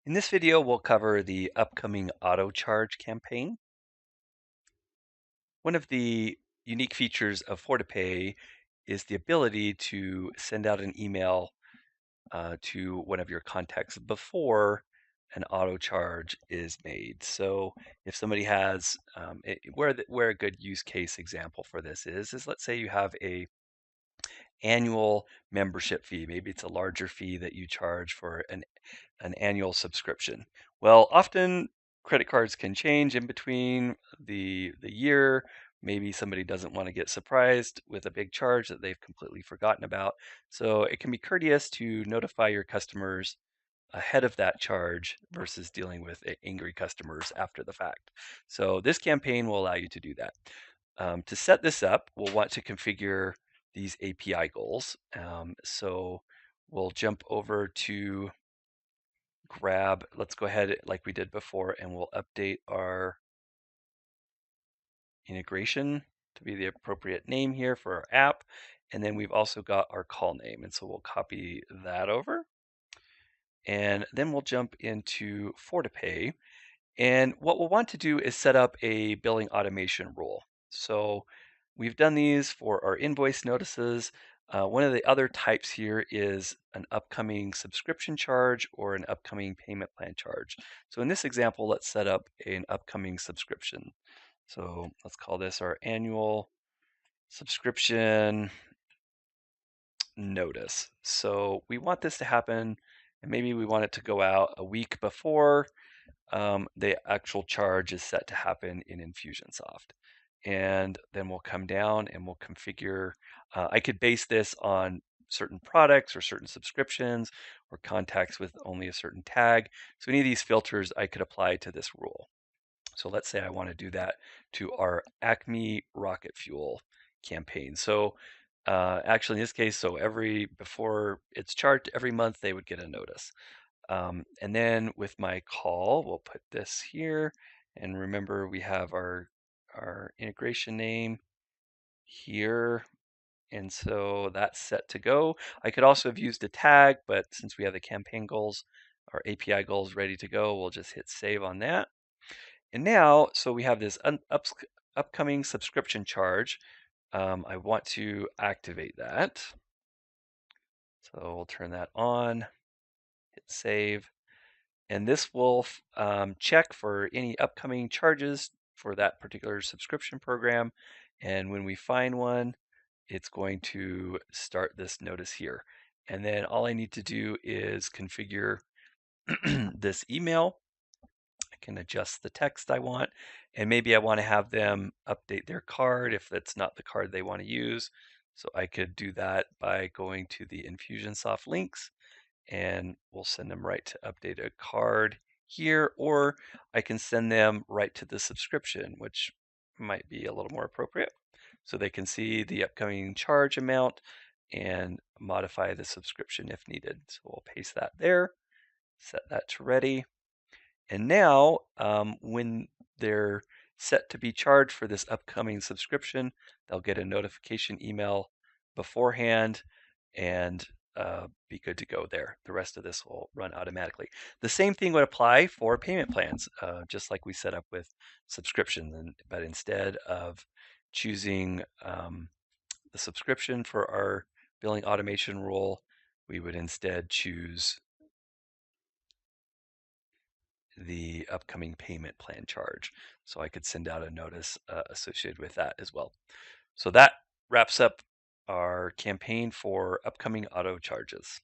In this video, we'll cover the upcoming auto charge campaign. One of the unique features of Fortapay is the ability to send out an email to one of your contacts before an auto charge is made. So if somebody has where a good use case example for this is let's say you have a annual membership fee. Maybe it's a larger fee that you charge for an annual subscription. Well, often credit cards can change in between the year. Maybe somebody doesn't want to get surprised with a big charge that they've completely forgotten about. So it can be courteous to notify your customers ahead of that charge versus dealing with angry customers after the fact. So this campaign will allow you to do that. To set this up, we'll want to configure these API goals. So we'll jump over to let's go ahead like we did before, and we'll update our integration to be the appropriate name here for our app. And then we've also got our call name. And so we'll copy that over. And then we'll jump into Fortapay. And what we'll want to do is set up a billing automation rule. So we've done these for our invoice notices. One of the other types here is an upcoming subscription charge or an upcoming payment plan charge. So in this example, let's set up an upcoming subscription. So let's call this our annual subscription notice. So we want this to happen, and maybe we want it to go out a week before the actual charge is set to happen in Infusionsoft. And then we'll come down and we'll configure. I could base this on certain products or certain subscriptions or contacts with only a certain tag. So any of these filters I could apply to this rule. So let's say I want to do that to our Acme Rocket Fuel campaign. So actually in this case, so before it's charged every month, they would get a notice. And then with my call, we'll put this here. And remember, we have our integration name here. And so that's set to go. I could also have used a tag, but since we have the campaign goals, our API goals ready to go, we'll just hit save on that. And now, so we have this upcoming subscription charge. I want to activate that. So we'll turn that on, hit save. And this will check for any upcoming charges for that particular subscription program. And when we find one, it's going to start this notice here. And then all I need to do is configure this email. I can adjust the text I want, and maybe I want to have them update their card if that's not the card they want to use. So I could do that by going to the Infusionsoft links, and we'll send them right to update a card here, or I can send them right to the subscription, which might be a little more appropriate. So they can see the upcoming charge amount and modify the subscription if needed. So we'll paste that there, set that to ready. And now when they're set to be charged for this upcoming subscription, they'll get a notification email beforehand and be good to go there. The rest of this will run automatically. The same thing would apply for payment plans, just like we set up with subscriptions. But instead of choosing the subscription for our billing automation rule, we would instead choose the upcoming payment plan charge. So I could send out a notice associated with that as well. So that wraps up our campaign for upcoming auto charges.